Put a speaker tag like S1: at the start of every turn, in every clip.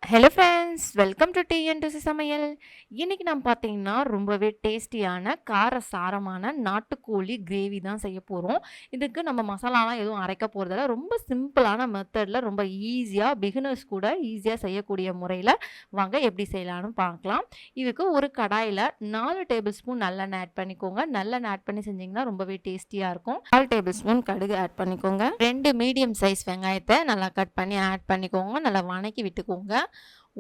S1: Hello friends, welcome to TNDC சமையல். இன்னைக்கு நம்ம பார்த்தீங்கன்னா ரொம்பவே டேஸ்டியான காரசாரமான நாட்டுக்கோழி கிரேவி தான் செய்ய போகிறோம். இதுக்கு நம்ம மசாலாலாம் எதுவும் அரைக்க போகிறதில்ல. ரொம்ப சிம்பிளான மெத்தடில் ரொம்ப ஈஸியாக பிகினர்ஸ் கூட ஈஸியாக செய்யக்கூடிய முறையில் வாங்க எப்படி செய்யலான்னு பார்க்கலாம். இதுக்கு ஒரு கடாயில் 4 டேபிள் ஸ்பூன் நல்லெண்ணெய் ஆட் பண்ணிக்கோங்க. நல்லெண்ணெய் ஆட் பண்ணி செஞ்சிங்கன்னா ரொம்பவே டேஸ்டியாக இருக்கும். 4 டேபிள் ஸ்பூன் கடுகு ஆட் பண்ணிக்கோங்க. 2 மீடியம் சைஸ் வெங்காயத்தை நல்லா கட் பண்ணி ஆட் பண்ணிக்கோங்க. நல்லா வணக்கி விட்டுக்கோங்க.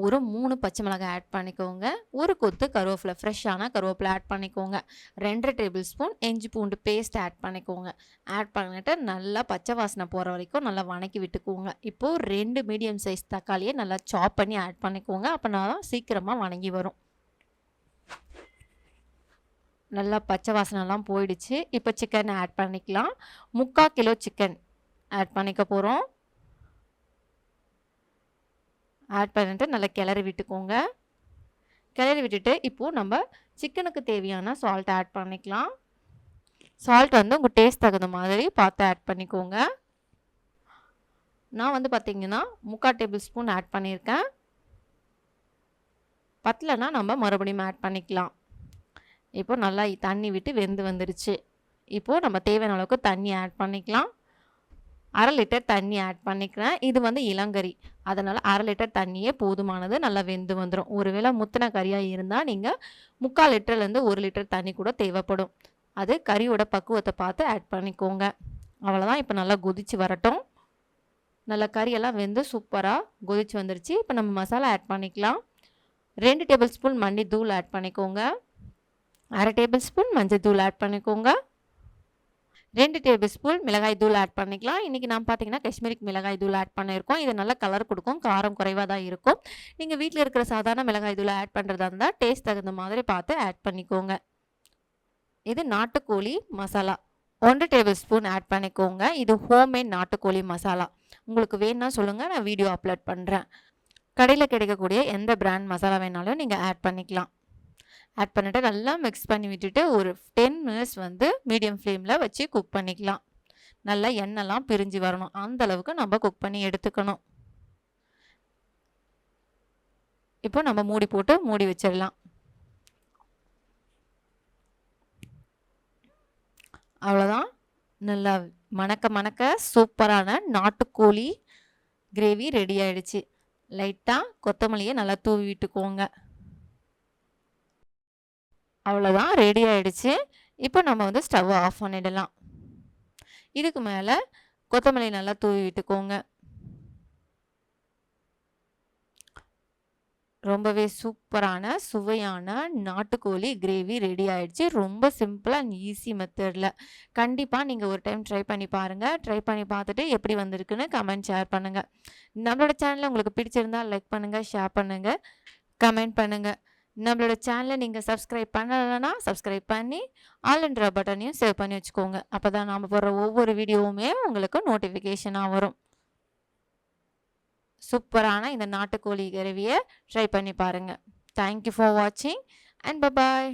S1: ஒரு 3 பச்சை மிளகாய் ஆட் பண்ணிக்கோங்க. ஒரு கொத்து கருவேப்பிலை, ஃப்ரெஷ்ஷான கருவேப்பிலை ஆட் பண்ணிக்கோங்க. 2 டேபிள் ஸ்பூன் இஞ்சி பூண்டு பேஸ்ட் ஆட் பண்ணிக்கோங்க. ஆட் பண்ணிட்டு நல்லா பச்சை வாசனை போகிற வரைக்கும் நல்லா வணக்கி விட்டுக்கோங்க. இப்போது 2 மீடியம் சைஸ் தக்காளியை நல்லா சாப் பண்ணி ஆட் பண்ணிக்கோங்க. அப்போனா தான் சீக்கிரமாக வணங்கி வரும். நல்லா பச்சை வாசனைலாம் போயிடுச்சு. இப்போ சிக்கன் ஆட் பண்ணிக்கலாம். 3/4 கிலோ சிக்கன் ஆட் பண்ணிக்க போகிறோம். ஆட் பண்ணிட்டு நல்லா கிளறி விட்டுக்கோங்க. கிளறி விட்டுட்டு இப்போது நம்ம சிக்கனுக்கு தேவையான சால்ட் ஆட் பண்ணிக்கலாம். சால்ட் வந்து உங்கள் டேஸ்ட் தகுந்த மாதிரி பார்த்து ஆட் பண்ணிக்கோங்க. நான் வந்து பார்த்திங்கன்னா 3/4 டேபிள் ஸ்பூன் ஆட் பண்ணியிருக்கேன். பத்தலைன்னா நம்ம மறுபடியும் ஆட் பண்ணிக்கலாம். இப்போ நல்லா தண்ணி விட்டு வெந்து வந்துருச்சு. இப்போது நம்ம தேவையான அளவுக்கு தண்ணி ஆட் பண்ணிக்கலாம். 1/2 லிட்டர் தண்ணி ஆட் பண்ணிக்கிறேன். இது வந்து இளங்கறி, அதனால் 1/2 லிட்டர் தண்ணியே போதுமானது. நல்லா வெந்து வந்துடும். ஒருவேளை முத்தின கறியாக இருந்தால் நீங்கள் 3/4 லிட்டர்லேருந்து 1 லிட்டர் தண்ணி கூட தேவைப்படும். அது கறியோட பக்குவத்தை பார்த்து ஆட் பண்ணிக்கோங்க. அவ்வளோதான். இப்போ நல்லா கொதித்து வரட்டும். நல்லா கறியெல்லாம் வெந்து சூப்பராக கொதித்து வந்துருச்சு. இப்போ நம்ம மசாலா ஆட் பண்ணிக்கலாம். 2 டேபிள் ஸ்பூன் மல்லித்தூள் ஆட் பண்ணிக்கோங்க. 1/2 டேபிள் ஸ்பூன் மஞ்சள் தூள் ஆட் பண்ணிக்கோங்க. 2 டேபிள் ஸ்பூன் மிளகாய் தூள் ஆட் பண்ணிக்கலாம். இன்றைக்கி நான் பார்த்தீங்கன்னா காஷ்மீரி மிளகாய் தூள் ஆட் பண்ணியிருக்கோம். இது நல்லா கலர் கொடுக்கும். காரம் குறைவாக தான் இருக்கும். நீங்கள் வீட்டில் இருக்கிற சாதாரண மிளகாய் தூளை ஆட் பண்ணுறதா இருந்தால் டேஸ்ட் தகுந்த மாதிரி பார்த்து ஆட் பண்ணிக்கோங்க. இது நாட்டுக்கோழி மசாலா 1 டேபிள் ஸ்பூன் ஆட் பண்ணிக்கோங்க. இது ஹோம்மேட் நாட்டுக்கோழி மசாலா. உங்களுக்கு வேணும்னா சொல்லுங்கள், நான் வீடியோ அப்லோட் பண்ணுறேன். கடையில் கிடைக்கக்கூடிய எந்த பிராண்ட் மசாலா வேணாலும் நீங்கள் ஆட் பண்ணிக்கலாம். ஆட் பண்ணிவிட்டு நல்லா மிக்ஸ் பண்ணி விட்டுட்டு ஒரு 10 மினிட்ஸ் வந்து மீடியம் ஃப்ளேமில் வச்சு குக் பண்ணிக்கலாம். நல்லா எண்ணெய்லாம் பிரிஞ்சு வரணும். அந்த அளவுக்கு நம்ம குக் பண்ணி எடுத்துக்கணும். இப்போ நம்ம மூடி போட்டு மூடி வச்சிடலாம். அவ்வளோதான். நல்லா மணக்க மணக்க சூப்பரான நாட்டுக்கோழி கிரேவி ரெடி ஆகிடுச்சு. லைட்டாக கொத்தமல்லியை நல்லா தூவி விட்டுக்கோங்க. அவ்வளோதான், ரெடி ஆகிடுச்சு. இப்போ நம்ம வந்து ஸ்டவ்வை ஆஃப் பண்ணிடலாம். இதுக்கு மேலே கொத்தமல்லி நல்லா தூவி விட்டுக்கோங்க. ரொம்பவே சூப்பரான சுவையான நாட்டுக்கோழி கிரேவி ரெடி ஆகிடுச்சு. ரொம்ப சிம்பிளாக அண்ட் ஈஸி மெத்தடில். கண்டிப்பாக நீங்கள் ஒரு டைம் ட்ரை பண்ணி பாருங்கள். ட்ரை பண்ணி பார்த்துட்டு எப்படி வந்திருக்குன்னு கமெண்ட் ஷேர் பண்ணுங்கள். நம்மளோட சேனலை உங்களுக்கு பிடிச்சிருந்தால் லைக் பண்ணுங்கள், ஷேர் பண்ணுங்கள், கமெண்ட் பண்ணுங்கள். நம்மளோட சேனலை நீங்கள் சப்ஸ்கிரைப் பண்ணலைன்னா சப்ஸ்கிரைப் பண்ணி ஆல்ன்ற பட்டனையும் சேவ் பண்ணி வச்சுக்கோங்க. அப்போ தான் நாம் போடுற ஒவ்வொரு வீடியோவுமே உங்களுக்கு நோட்டிஃபிகேஷனாக வரும். சூப்பரான இந்த நாட்டுக்கோழி கிரேவியை ட்ரை பண்ணி பாருங்கள். தேங்க்யூ ஃபார் வாட்சிங் அண்ட் பபாய்.